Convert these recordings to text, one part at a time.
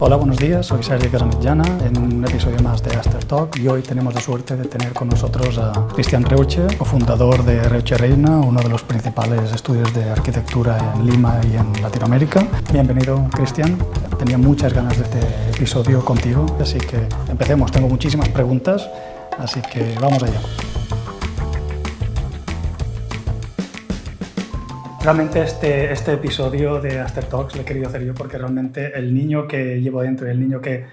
Hola, buenos días, soy Sergi Casamitjana en un episodio más de Aster Talk y hoy tenemos la suerte de tener con nosotros a Cristian Reuche, cofundador de Reuche Reina, uno de los principales estudios de arquitectura en Lima y en Latinoamérica. Bienvenido, Cristian. Tenía muchas ganas de este episodio contigo, así que empecemos. Tengo muchísimas preguntas, así que vamos allá. Realmente este episodio de Aster Talks lo he querido hacer yo porque realmente el niño que llevo dentro y el niño que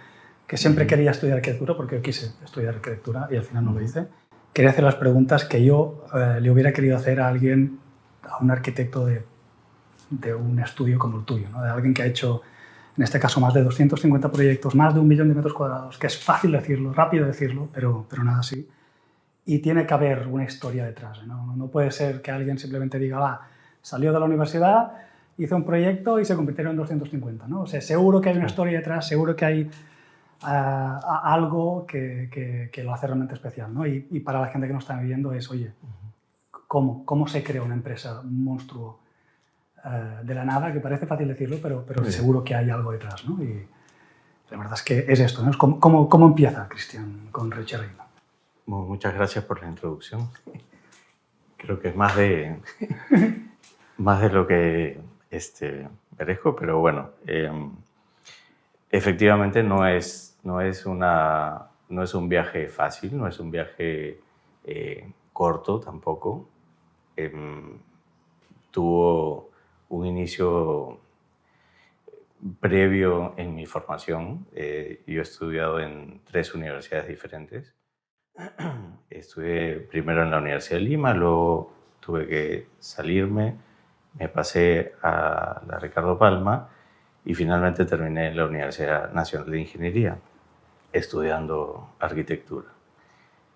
siempre quería estudiar arquitectura, porque yo quise estudiar arquitectura y al final no lo hice, quería hacer las preguntas que yo le hubiera querido hacer a alguien, a un arquitecto de un estudio como el tuyo, ¿no? De alguien que ha hecho, en este caso, más de 250 proyectos, más de 1 millón de metros cuadrados, que es fácil decirlo, rápido decirlo, pero nada así. Y tiene que haber una historia detrás, ¿no? No puede ser que alguien simplemente diga, va, salió de la universidad, hizo un proyecto y se convirtieron en 250, ¿no? O sea, seguro que hay una historia detrás, seguro que hay algo que lo hace realmente especial, ¿no? Y para la gente que nos está viendo es, oye, ¿cómo se crea una empresa, un monstruo de la nada? Que parece fácil decirlo, pero seguro que hay algo detrás, ¿no? Y la verdad es que es esto, ¿no? ¿Cómo empieza, Cristian, con Reuche Reina? Bueno, muchas gracias por la introducción. Creo que es más de lo que merezco, pero bueno, efectivamente no es un viaje fácil, no es un viaje corto tampoco. Tuvo un inicio previo en mi formación. Yo he estudiado en 3 universidades diferentes. Estudié primero en la Universidad de Lima, luego tuve que salirme, me pasé a la Ricardo Palma y finalmente terminé en la Universidad Nacional de Ingeniería, estudiando arquitectura.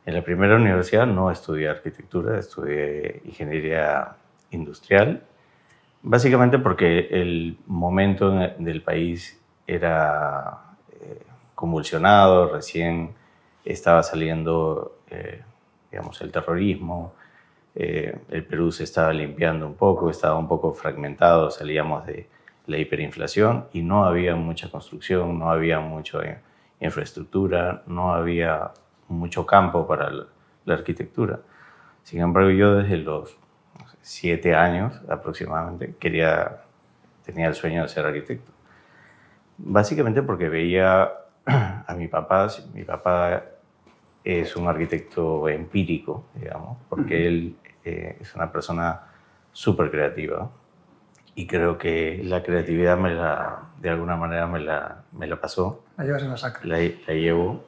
En la primera universidad no estudié arquitectura, estudié ingeniería industrial, básicamente porque el momento del país era convulsionado, recién estaba saliendo, digamos, el terrorismo. El Perú se estaba limpiando un poco, estaba un poco fragmentado, salíamos de la hiperinflación y no había mucha construcción, no había mucha infraestructura, no había mucho campo para la arquitectura. Sin embargo, yo desde los 7 años aproximadamente tenía el sueño de ser arquitecto. Básicamente porque veía a mi papá. Mi papá es un arquitecto empírico, digamos, porque él es una persona súper creativa y creo que la creatividad de alguna manera me la pasó. La llevas en la sacra. La llevo.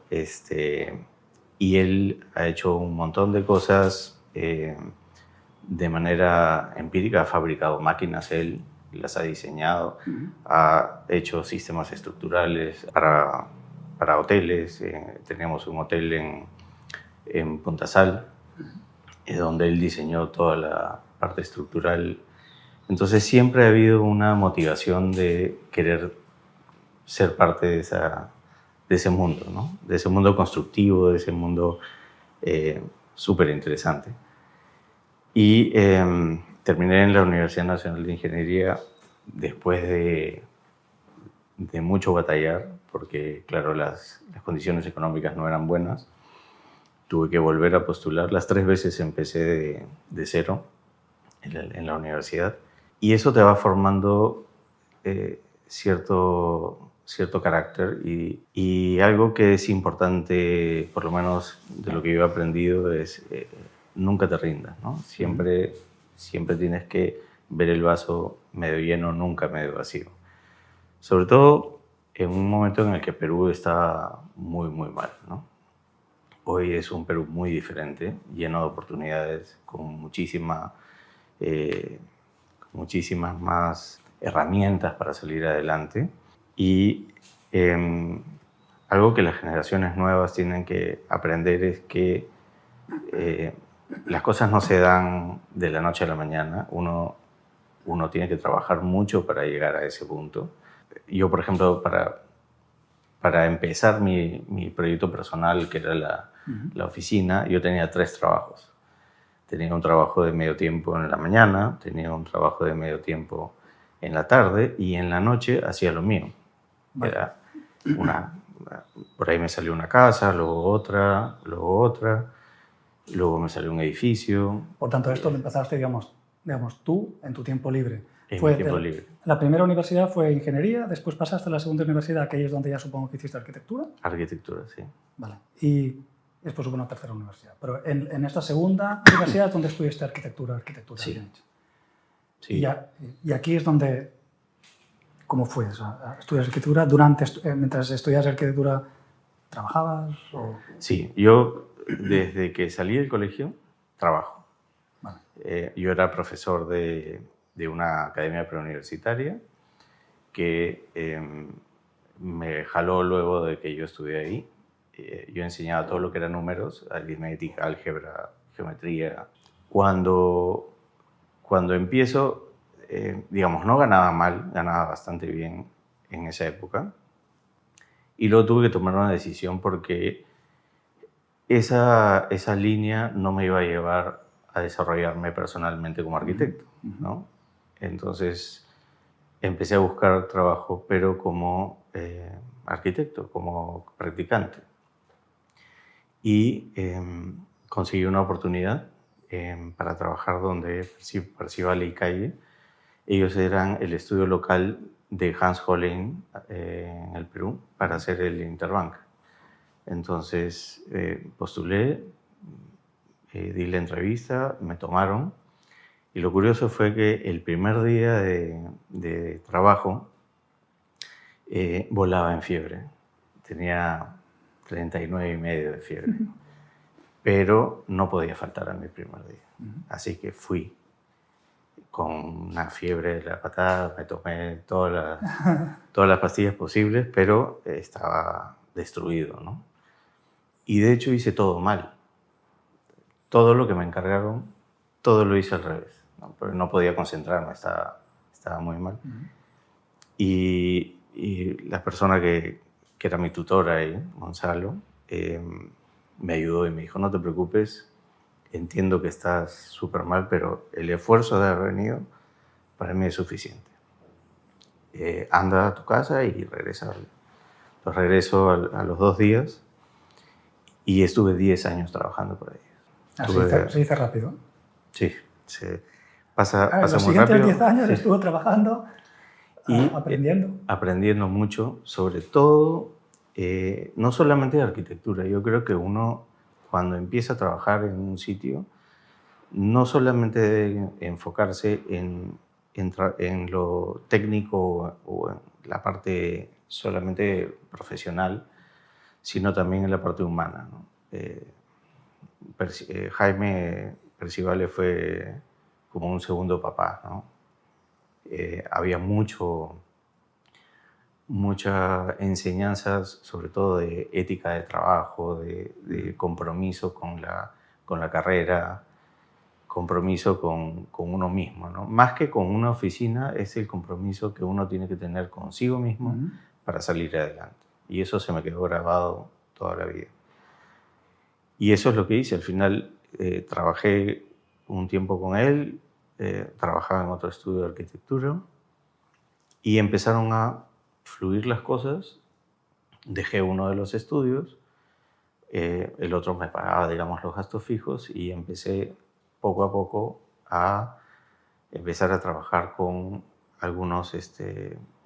Y él ha hecho un montón de cosas de manera empírica. Ha fabricado máquinas, él las ha diseñado, ha hecho sistemas estructurales para hoteles. Teníamos un hotel en Punta Sal, donde él diseñó toda la parte estructural. Entonces siempre ha habido una motivación de querer ser parte de ese mundo, ¿no? De ese mundo constructivo, de ese mundo súper interesante. Y terminé en la Universidad Nacional de Ingeniería después de mucho batallar, porque, claro, las condiciones económicas no eran buenas. Tuve que volver a postular. Las 3 veces empecé de cero en la universidad. Y eso te va formando cierto carácter. Y algo que es importante, por lo menos de lo que yo he aprendido, es nunca te rindas, ¿no? Siempre tienes que ver el vaso medio lleno, nunca medio vacío. Sobre todo en un momento en el que Perú está muy, muy mal, ¿no? Hoy es un Perú muy diferente, lleno de oportunidades, con muchísimas más herramientas para salir adelante. Y algo que las generaciones nuevas tienen que aprender es que las cosas no se dan de la noche a la mañana. Uno tiene que trabajar mucho para llegar a ese punto. Yo, por ejemplo, para empezar mi proyecto personal, que era la oficina, yo tenía 3 trabajos. Tenía un trabajo de medio tiempo en la mañana, tenía un trabajo de medio tiempo en la tarde y en la noche hacía lo mío. Era Por ahí me salió una casa, luego otra, luego me salió un edificio. Por tanto, esto lo empezaste, digamos, tú, en tu tiempo libre. En mi tiempo libre. La primera universidad fue ingeniería, después pasaste a la segunda universidad, que ahí es donde ya supongo que hiciste arquitectura. Arquitectura, sí. Vale. Y después hubo una tercera universidad. Pero en esta segunda universidad es donde estudiaste arquitectura. Sí. Sí. Y aquí es donde... ¿Cómo fue eso? ¿Estudias arquitectura? Mientras estudias arquitectura, ¿trabajabas? O... Sí, yo desde que salí del colegio trabajo. Vale. Yo era profesor de una academia preuniversitaria que me jaló luego de que yo estudié ahí. Yo enseñaba todo lo que eran números, aritmética, álgebra, geometría. Cuando empiezo, digamos, no ganaba mal, ganaba bastante bien en esa época. Y luego tuve que tomar una decisión porque esa línea no me iba a llevar a desarrollarme personalmente como arquitecto, ¿no? Entonces empecé a buscar trabajo, pero como arquitecto, como practicante. Y conseguí una oportunidad para trabajar donde Percival y Calle. Ellos eran el estudio local de Hans Hollein en el Perú para hacer el Interbank. Entonces postulé, di la entrevista, me tomaron. Y lo curioso fue que el primer día de trabajo volaba en fiebre. Tenía 39,5 de fiebre. Pero no podía faltar a mi primer día. Así que fui con una fiebre de la patada, me tomé todas las pastillas posibles, pero estaba destruido, ¿no? Y de hecho hice todo mal. Todo lo que me encargaron, todo lo hice al revés, ¿no? Pero no podía concentrarme, estaba muy mal. Y la persona que era mi tutora ahí, Gonzalo, me ayudó y me dijo, no te preocupes, entiendo que estás súper mal, pero el esfuerzo de haber venido para mí es suficiente. Anda a tu casa y regresa. Entonces regreso a los 2 días y estuve 10 años trabajando por ellos. Se dice rápido. Sí, pasa muy rápido. Los siguientes 10 años estuvo trabajando y aprendiendo. Aprendiendo mucho, sobre todo, no solamente de arquitectura. Yo creo que uno, cuando empieza a trabajar en un sitio, no solamente debe enfocarse en lo técnico o en la parte solamente profesional, sino también en la parte humana, ¿no? Jaime Percival fue como un segundo papá, ¿no? Había muchas enseñanzas, sobre todo de ética de trabajo, de compromiso con la carrera, compromiso con uno mismo, ¿no? Más que con una oficina, es el compromiso que uno tiene que tener consigo mismo para salir adelante. Y eso se me quedó grabado toda la vida. Y eso es lo que hice. Al final trabajé un tiempo con él, trabajaba en otro estudio de arquitectura y empezaron a fluir las cosas. Dejé uno de los estudios, el otro me pagaba, digamos, los gastos fijos y empecé poco a poco a empezar a trabajar con algunos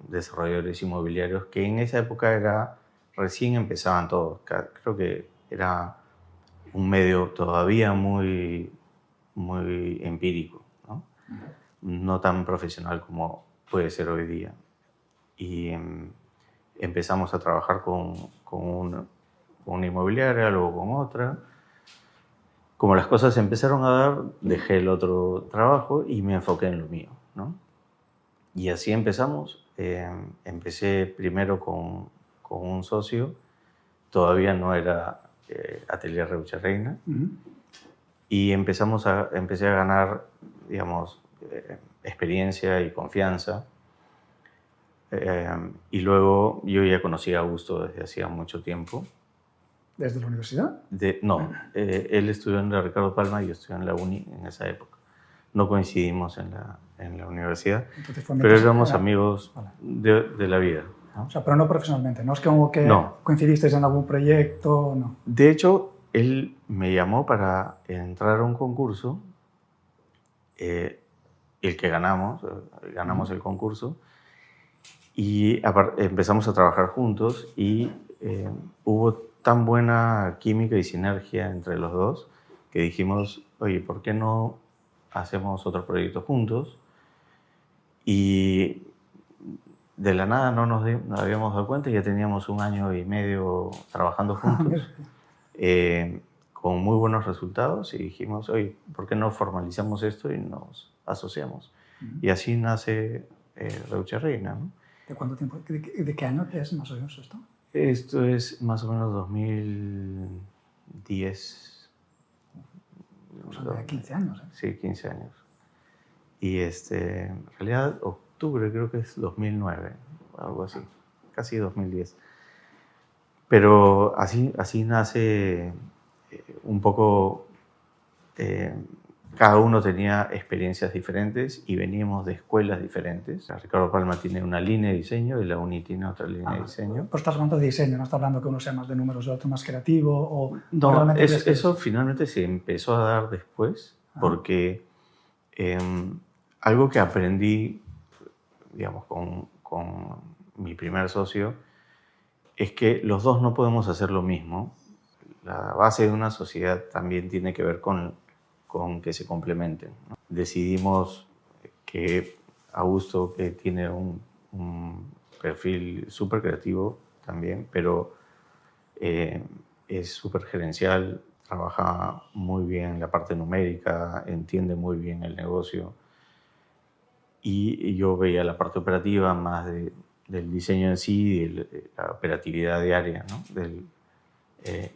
desarrolladores inmobiliarios que en esa época recién empezaban todos. Creo que era un medio todavía muy, muy empírico, ¿no? No tan profesional como puede ser hoy día. Y empezamos a trabajar con una inmobiliaria, luego con otra. Como las cosas se empezaron a dar, dejé el otro trabajo y me enfoqué en lo mío, ¿no? Y así empezamos. Empecé primero con un socio, todavía no era Atelier Reucharreina, y empecé a ganar, digamos, experiencia y confianza. Y luego yo ya conocía a Augusto desde hacía mucho tiempo. ¿Desde la universidad? No, él estudió en la Ricardo Palma y yo estudié en la uni en esa época. No coincidimos en la universidad, pero éramos amigos de la vida. ¿no? O sea, pero no profesionalmente, ¿no? Es como que No. coincidisteis en algún proyecto, no. De hecho, él me llamó para entrar a un concurso, el que ganamos el concurso, y empezamos a trabajar juntos y hubo tan buena química y sinergia entre los dos que dijimos, oye, ¿por qué no hacemos otro proyecto juntos? Y de la nada no nos habíamos dado cuenta, ya teníamos 1 año y medio trabajando juntos, con muy buenos resultados, y dijimos, oye, ¿por qué no formalizamos esto y nos asociamos? Y así nace Reuche Reina, ¿no? ¿De cuánto tiempo? ¿De qué año es más o menos esto? Esto es más o menos 2010. O sea, de 15 años, ¿eh? Sí, 15 años. Y en realidad octubre creo que es 2009, algo así, casi 2010. Pero así nace un poco, cada uno tenía experiencias diferentes y veníamos de escuelas diferentes. Ricardo Palma tiene una línea de diseño y la UNI tiene otra línea de diseño. Pues estás hablando de diseño, no estás hablando que uno sea más de números y otro más creativo. O no, eso finalmente se empezó a dar después, porque algo que aprendí, digamos, con mi primer socio, es que los dos no podemos hacer lo mismo. La base de una sociedad también tiene que ver con que se complementen, ¿no? Decidimos que Augusto, que tiene un perfil súper creativo también, pero es súper gerencial, trabaja muy bien en la parte numérica, entiende muy bien el negocio, y yo veía la parte operativa más del diseño en sí, de la operatividad diaria, ¿no?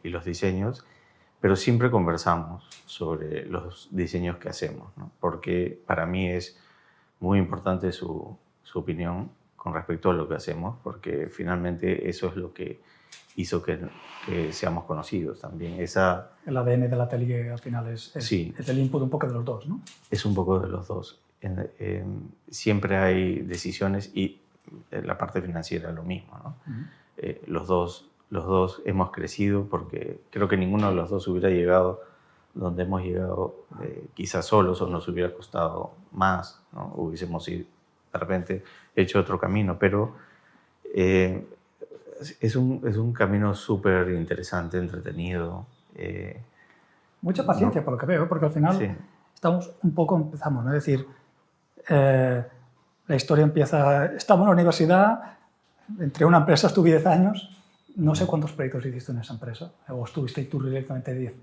Y los diseños, pero siempre conversamos sobre los diseños que hacemos, ¿no? Porque para mí es muy importante su opinión con respecto a lo que hacemos, porque finalmente eso es lo que hizo que seamos conocidos también. El ADN del atelier al final es el input un poco de los dos, ¿no? Es un poco de los dos. Siempre hay decisiones, y la parte financiera lo mismo, ¿no? Los dos hemos crecido, porque creo que ninguno de los dos hubiera llegado donde hemos llegado quizás solos, o nos hubiera costado más, ¿no? Hubiésemos de repente hecho otro camino, pero es un camino súper interesante, entretenido. Mucha paciencia, por lo que veo, porque al final empezamos, ¿no? Es decir, la historia empieza, estamos en la universidad, entré a una empresa, estuve 10 años, no sé cuántos proyectos hiciste en esa empresa, o estuviste tú directamente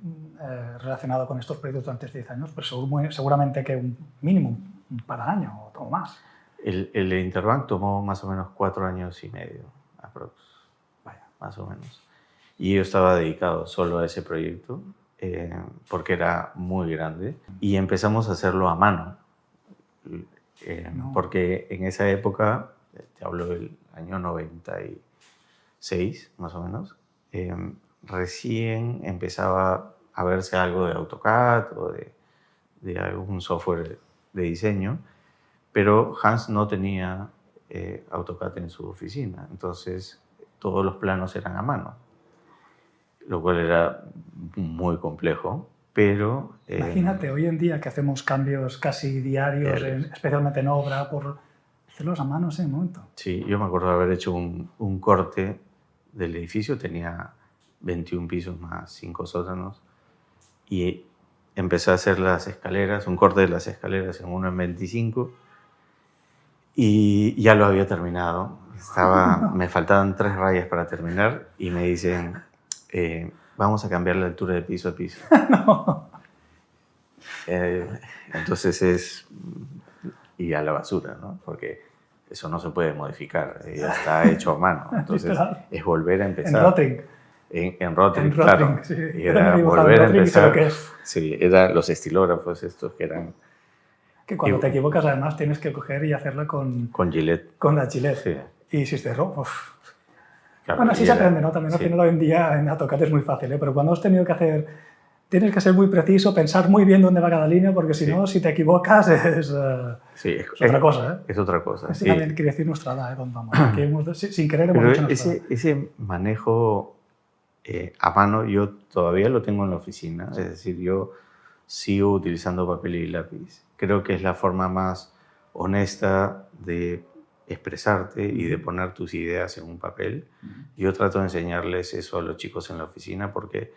relacionado con estos proyectos durante 10 años, pero seguramente que un mínimo, un par de años o más. El Interbank tomó más o menos 4 años y medio, aprox. Vaya, más o menos. Y yo estaba dedicado solo a ese proyecto, porque era muy grande, y empezamos a hacerlo a mano. Porque en esa época, te hablo del año 96 más o menos, recién empezaba a verse algo de AutoCAD o de algún software de diseño, pero Hans no tenía AutoCAD en su oficina, entonces todos los planos eran a mano, lo cual era muy complejo. Pero imagínate, hoy en día que hacemos cambios casi diarios, especialmente en obra, por hacerlos a mano en ese momento. Sí, yo me acuerdo de haber hecho un corte del edificio, tenía 21 pisos más 5 sótanos, y empecé a hacer las escaleras, un corte de las escaleras en uno en 25, y ya lo había terminado. Me faltaban 3 rayas para terminar, y me dicen, vamos a cambiar la altura de piso a piso. No. Entonces y a la basura, ¿no? Porque eso no se puede modificar, ya está hecho a mano. Entonces es volver a empezar. En Rotring. En Rotring, claro. Sí. Y era volver a empezar. ¿Qué es? Sí, eran los estilógrafos estos que eran... Que cuando te equivocas, además, tienes que coger y hacerla con Gillette. Con la Gillette. Sí. Y si te erró, claro, bueno, así se aprende, ¿no? También al sí. final hoy en día en AutoCAD es muy fácil, ¿eh? Pero cuando has tenido que hacer tienes que ser muy preciso, pensar muy bien dónde va cada línea, porque si no, si te equivocas es otra cosa. ¿eh? Es otra cosa. Eso también quiere decir nuestra edad, dónde vamos. Sin querer hemos Pero dicho nuestra edad. ese manejo a mano yo todavía lo tengo en la oficina. Es decir, yo sigo utilizando papel y lápiz. Creo que es la forma más honesta de expresarte y de poner tus ideas en un papel. Yo trato de enseñarles eso a los chicos en la oficina porque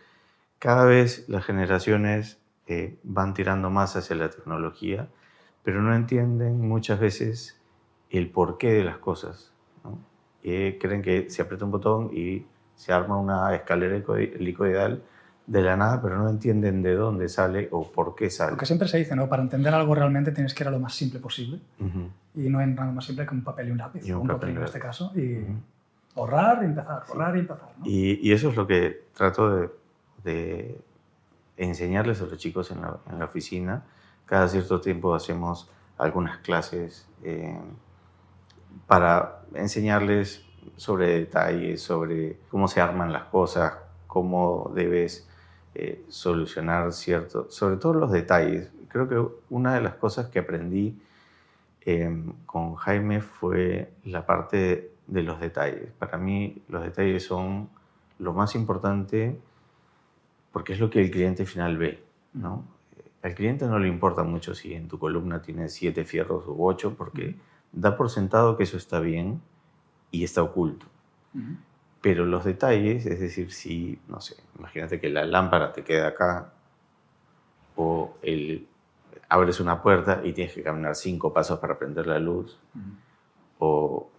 cada vez las generaciones van tirando más hacia la tecnología, pero no entienden muchas veces el porqué de las cosas, ¿no? Creen que se aprieta un botón y se arma una escalera helicoidal de la nada, pero no entienden de dónde sale o por qué sale. Porque siempre se dice, ¿no? Para entender algo realmente tienes que ir a lo más simple posible. Y no en nada más simple que un papel y un lápiz, y un papel en este caso. Y ahorrar y empezar, ahorrar y empezar. ¿no? Y eso es lo que trato de enseñarles a los chicos en la oficina. Cada cierto tiempo hacemos algunas clases para enseñarles sobre detalles, sobre cómo se arman las cosas, cómo debes solucionar sobre todo los detalles. Creo que una de las cosas que aprendí con Jaime fue la parte de los detalles. Para mí los detalles son lo más importante porque es lo que el cliente final ve, ¿no? Al cliente no le importa mucho si en tu columna tienes 7 fierros u 8 porque da por sentado que eso está bien y está oculto. Pero los detalles, es decir, si, no sé, imagínate que la lámpara te queda acá o abres una puerta y tienes que caminar 5 pasos para prender la luz o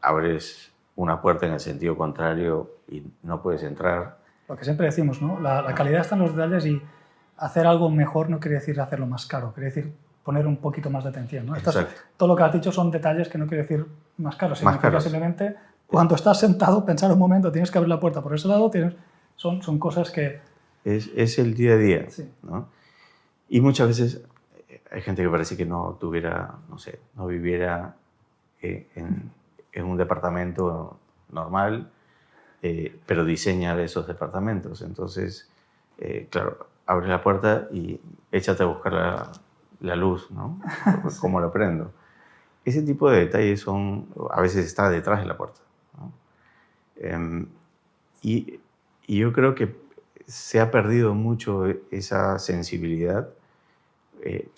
abres una puerta en el sentido contrario y no puedes entrar. Lo que siempre decimos, ¿no? La calidad está en los detalles y hacer algo mejor no quiere decir hacerlo más caro, quiere decir poner un poquito más de atención, ¿no? Todo lo que has dicho son detalles que no quiere decir más caro, significa simplemente cuando estás sentado, pensar un momento, tienes que abrir la puerta por ese lado, son cosas que... Es el día a día, sí. ¿no? Y muchas veces hay gente que parece que no tuviera, no sé, no viviera en un departamento normal, pero diseña esos departamentos. Entonces, claro, abre la puerta y échate a buscar la luz, ¿no? Sí. ¿Cómo lo prendo? Ese tipo de detalles a veces está detrás de la puerta, ¿no? Y yo creo que se ha perdido mucho esa sensibilidad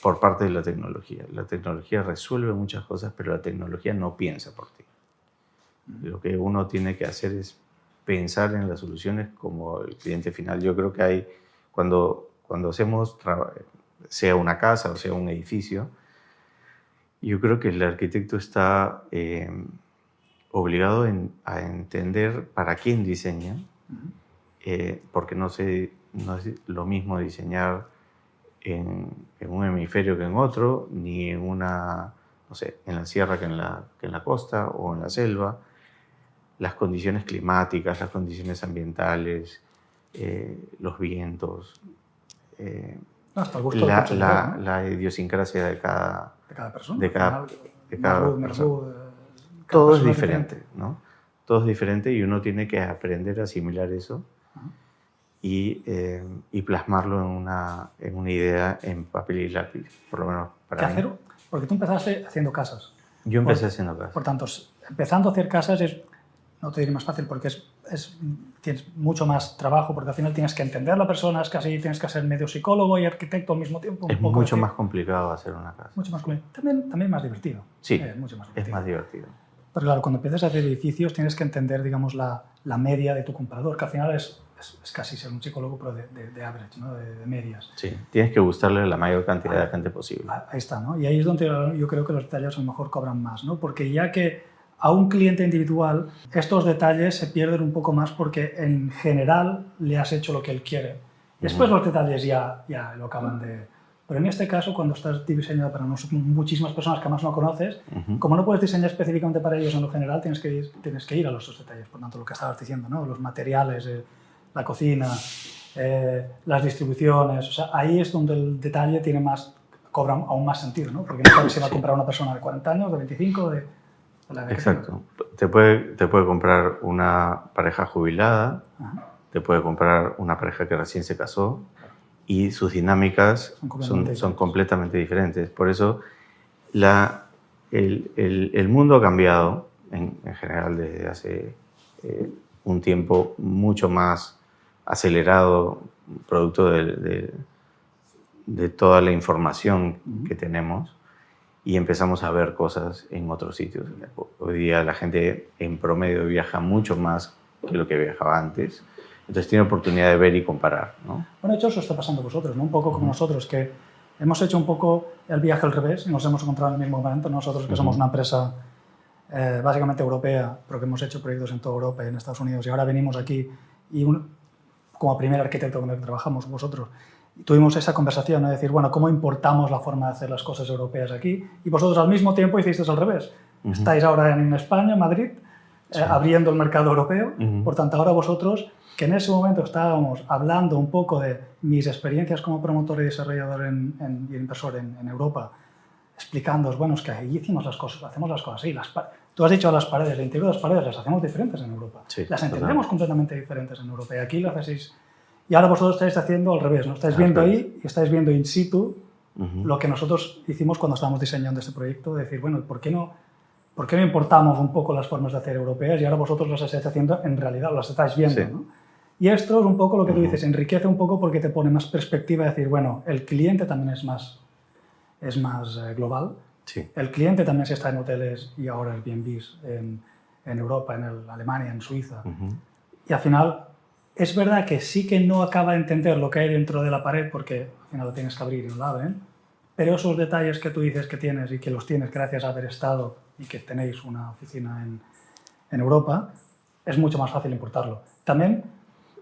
por parte de la tecnología. La tecnología resuelve muchas cosas, pero la tecnología no piensa por ti. Lo que uno tiene que hacer es pensar en las soluciones como el cliente final. Yo creo que cuando hacemos, sea una casa o sea un edificio, yo creo que el arquitecto está obligado a entender para quién diseña, porque no es lo mismo diseñar en un hemisferio que en otro, ni en no sé, en la sierra que en la costa o en la selva. Las condiciones climáticas, las condiciones ambientales, los vientos, hasta el gusto la idiosincrasia de cada persona. De cada persona. Todo es diferente, ¿no? Todo es diferente y uno tiene que aprender a asimilar eso y plasmarlo en una idea en papel y lápiz, por lo menos para mí. Porque tú empezaste haciendo casas. Yo empecé haciendo casas. Por tanto, empezando a hacer casas no te diré más fácil porque tienes mucho más trabajo, porque al final tienes que entender a la persona, tienes que ser medio psicólogo y arquitecto al mismo tiempo. Es mucho más complicado hacer una casa. Mucho más complicado. También más divertido. Sí, mucho más divertido. Es más divertido. Pero claro, cuando empiezas a hacer edificios tienes que entender, digamos, la media de tu comprador, que al final es casi ser un psicólogo, pero de average, ¿no? de medias. Sí, tienes que gustarle a la mayor cantidad de gente posible. Ahí está, ¿no? Y ahí es donde yo creo que los detalles a lo mejor cobran más, ¿no? Porque ya que a un cliente individual estos detalles se pierden un poco más porque en general le has hecho lo que él quiere. Después los detalles ya lo acaban de... Pero en este caso, cuando estás diseñado para muchísimas personas que además no conoces, como no puedes diseñar específicamente para ellos en lo general, tienes que ir a los detalles. Por tanto, lo que estabas diciendo, ¿no? Los materiales, la cocina, las distribuciones, o sea, ahí es donde el detalle cobra aún más sentido, ¿no? Porque no sabes si va a comprar una persona de 40 años, de 25, de la de Exacto. Te puede comprar una pareja jubilada, te puede comprar una pareja que recién se casó, y sus dinámicas son completamente completamente diferentes. Por eso el mundo ha cambiado en general desde hace un tiempo mucho más acelerado, producto de toda la información que tenemos, y empezamos a ver cosas en otros sitios. Hoy día la gente en promedio viaja mucho más que lo que viajaba antes, entonces tiene oportunidad de ver y comparar, ¿no? Bueno, de hecho, eso está pasando a vosotros, ¿no? Un poco como nosotros, que hemos hecho un poco el viaje al revés y nos hemos encontrado en el mismo momento. Nosotros, que somos una empresa básicamente europea, pero que hemos hecho proyectos en toda Europa y en Estados Unidos, y ahora venimos aquí y como primer arquitecto con el que trabajamos vosotros, tuvimos esa conversación, ¿no? De decir, bueno, ¿cómo importamos la forma de hacer las cosas europeas aquí? Y vosotros al mismo tiempo hicisteis al revés. Estáis ahora en España, Madrid, abriendo el mercado europeo. Por tanto, ahora vosotros, que en ese momento estábamos hablando un poco de mis experiencias como promotor y desarrollador y inversor en Europa, explicándoos, bueno, es que ahí hicimos las cosas, hacemos las cosas así. Tú has dicho las paredes, el interior de las paredes las hacemos diferentes en Europa. Sí, las entendemos completamente diferentes en Europa. Y aquí las hacéis. Y ahora vosotros estáis haciendo al revés, ¿no? Estáis viendo ahí y estáis viendo in situ lo que nosotros hicimos cuando estábamos diseñando este proyecto, de decir, bueno, ¿por qué no importamos un poco las formas de hacer europeas y ahora vosotros las estáis haciendo en realidad, las estáis viendo, Sí. ¿no? Y esto es un poco lo que tú dices, enriquece un poco porque te pone más perspectiva de decir, bueno, el cliente también es más global. Sí. El cliente también se está en hoteles y ahora Airbnbs en Europa, en Alemania, en Suiza. Y al final, es verdad que sí que no acaba de entender lo que hay dentro de la pared porque al final lo tienes que abrir y no la abren, pero esos detalles que tú dices que tienes y que los tienes gracias a haber estado y que tenéis una oficina en Europa, es mucho más fácil importarlo. También,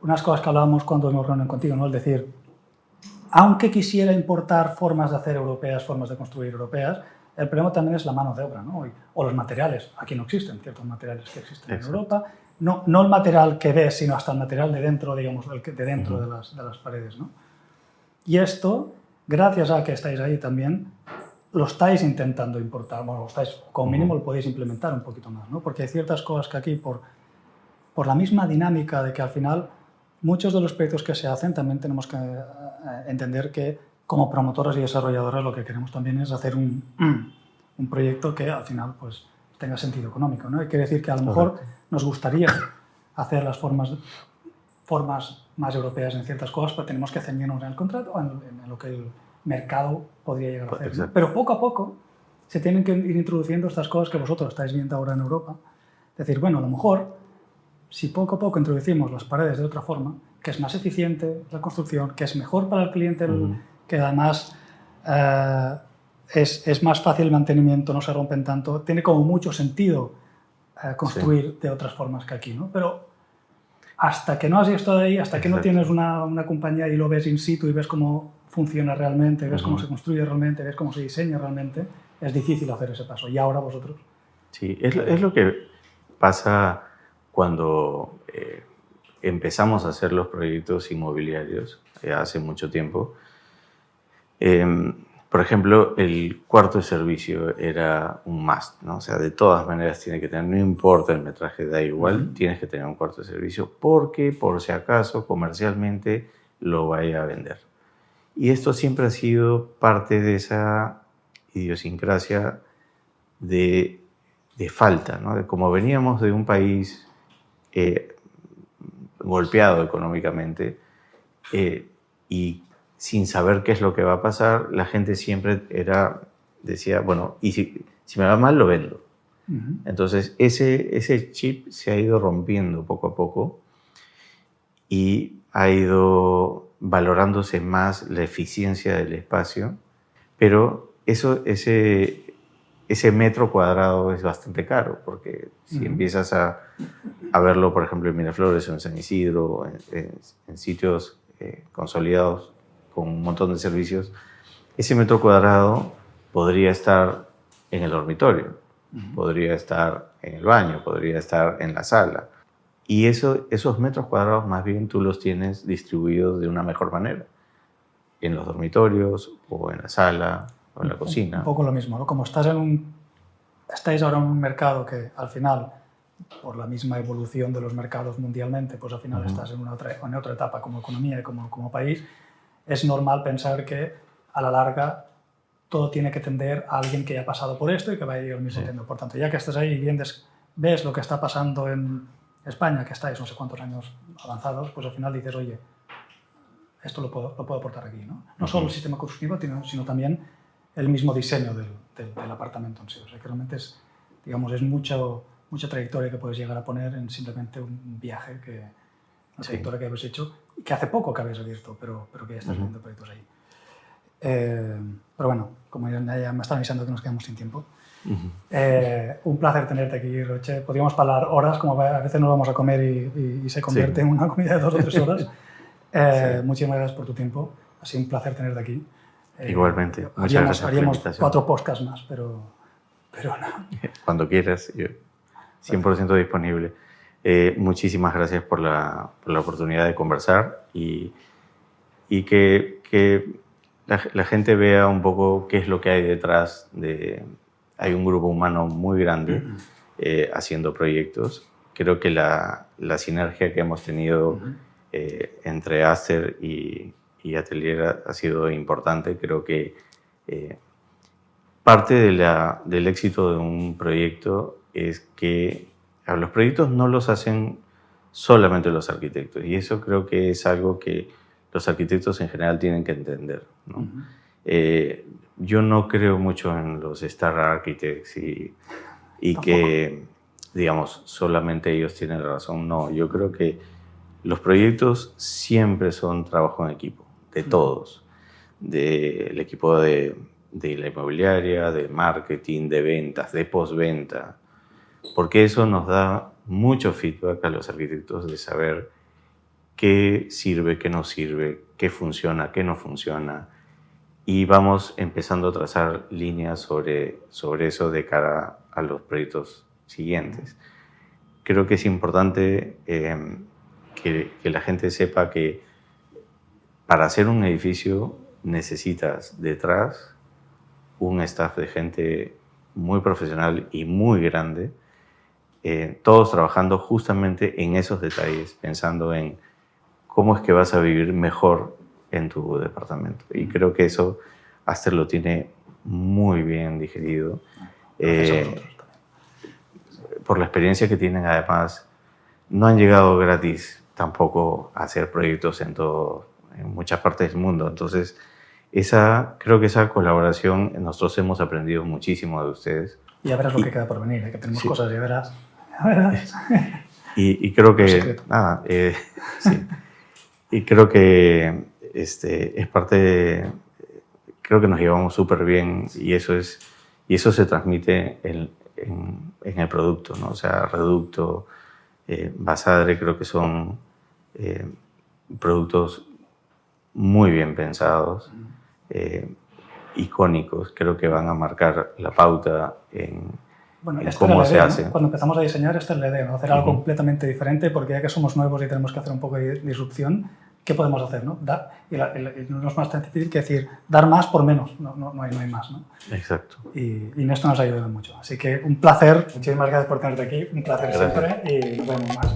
unas cosas que hablábamos cuando nos reunimos contigo, ¿no? Es decir, aunque quisiera importar formas de hacer europeas, formas de construir europeas, el problema también es la mano de obra, ¿no? O los materiales. Aquí no existen ciertos materiales que existen en Europa. No el material que ves, sino hasta el material de dentro, digamos, de dentro de las paredes, ¿no? Y esto, gracias a que estáis ahí también, lo estáis intentando importar, bueno, como mínimo lo podéis implementar un poquito más, ¿no? Porque hay ciertas cosas que aquí, por la misma dinámica de que al final muchos de los proyectos que se hacen también tenemos que entender que como promotoras y desarrolladoras lo que queremos también es hacer un proyecto que al final pues tenga sentido económico, ¿no? Y quiere decir que a lo mejor nos gustaría hacer las formas más europeas en ciertas cosas, pero tenemos que ceñirnos en el contrato, en lo que el mercado podría llegar a hacer, ¿no? Pero poco a poco se tienen que ir introduciendo estas cosas que vosotros estáis viendo ahora en Europa. Es decir, bueno, a lo mejor, si poco a poco introducimos las paredes de otra forma, que es más eficiente la construcción, que es mejor para el cliente, que además es más fácil el mantenimiento, no se rompen tanto, tiene como mucho sentido construir de otras formas que aquí, ¿no? Pero hasta que no has estado ahí, hasta que no tienes una compañía y lo ves in situ y ves cómo funciona realmente, ves cómo se construye realmente, ves cómo se diseña realmente, es difícil hacer ese paso. Y ahora vosotros... Sí, es lo que pasa cuando empezamos a hacer los proyectos inmobiliarios hace mucho tiempo. Por ejemplo, el cuarto de servicio era un must, ¿no? O sea, de todas maneras tiene que tener, no importa el metraje, da igual, tienes que tener un cuarto de servicio porque, por si acaso, comercialmente lo vaya a vender. Y esto siempre ha sido parte de esa idiosincrasia de falta, ¿no? De como veníamos de un país golpeado económicamente y sin saber qué es lo que va a pasar, la gente siempre decía, bueno, y si me va mal, lo vendo. Entonces, ese chip se ha ido rompiendo poco a poco y ha ido valorándose más la eficiencia del espacio, pero ese metro cuadrado es bastante caro, porque si empiezas a verlo, por ejemplo, en Miraflores o en San Isidro, en sitios consolidados con un montón de servicios, ese metro cuadrado podría estar en el dormitorio, podría estar en el baño, podría estar en la sala. Y esos metros cuadrados más bien tú los tienes distribuidos de una mejor manera, en los dormitorios o en la sala o en la cocina. Un poco lo mismo, ¿no? Como estáis ahora en un mercado que al final, por la misma evolución de los mercados mundialmente, pues al final estás en otra etapa como economía y como país. es normal pensar que a la larga todo tiene que tender a alguien que haya pasado por esto y que va a ir al mismo tiempo. Por tanto, ya que estás ahí y ves lo que está pasando en España, que estáis no sé cuántos años avanzados, pues al final dices, oye, esto lo puedo aportar aquí, ¿no? No solo el sistema constructivo, sino también el mismo diseño del apartamento en sí. O sea, que realmente es, digamos, es mucha trayectoria que puedes llegar a poner en simplemente un viaje, una trayectoria que habéis hecho, que hace poco que habéis abierto, pero que ya estás viendo proyectos ahí. Pero bueno, como ya me están avisando que nos quedamos sin tiempo, un placer tenerte aquí, Roche. Podríamos hablar horas, como a veces nos vamos a comer y se convierte en una comida de 2 o 3 horas. Muchísimas gracias por tu tiempo. Ha sido un placer tenerte aquí. Igualmente. Muchas gracias por la haríamos invitación. 4 podcasts más, pero no. Cuando quieras, yo 100% disponible. Muchísimas gracias por la oportunidad de conversar y que la gente vea un poco qué es lo que hay detrás de... Hay un grupo humano muy grande haciendo proyectos. Creo que la sinergia que hemos tenido entre Aster y Atelier ha sido importante. Creo que parte del éxito de un proyecto es que los proyectos no los hacen solamente los arquitectos, y eso creo que es algo que los arquitectos en general tienen que entender, ¿no? Yo no creo mucho en los star architects y que, digamos, solamente ellos tienen la razón. No, yo creo que los proyectos siempre son trabajo en equipo, de todos, del equipo de la inmobiliaria, de marketing, de ventas, de postventa, porque eso nos da mucho feedback a los arquitectos de saber qué sirve, qué no sirve, qué funciona, qué no funciona, y vamos empezando a trazar líneas sobre eso de cara a los proyectos siguientes. Creo que es importante que la gente sepa que para hacer un edificio necesitas detrás un staff de gente muy profesional y muy grande, todos trabajando justamente en esos detalles, pensando en cómo es que vas a vivir mejor en tu departamento. Y creo que eso Aster lo tiene muy bien digerido. Por la experiencia que tienen, además, no han llegado gratis tampoco a hacer proyectos en muchas partes del mundo. Entonces, creo que esa colaboración, nosotros hemos aprendido muchísimo de ustedes. Y ya verás lo que queda por venir, que tenemos cosas, ya verás. Y creo que... Nada, sí. Y creo que es parte de... Creo que nos llevamos súper bien y eso se transmite en el producto, ¿no? O sea, Reducto, Basadre, creo que son productos muy bien pensados, icónicos. Creo que van a marcar la pauta en cómo se hace. Cuando empezamos a diseñar, esta es la idea, ¿no? Hacer algo completamente diferente, porque ya que somos nuevos y tenemos que hacer un poco de disrupción, ¿qué podemos hacer, no? Y no es más tan difícil que decir dar más por menos, no hay más, ¿no? Exacto. Y en esto nos ha ayudado mucho. Así que un placer, muchísimas gracias por tenerte aquí, un placer siempre y nos vemos más.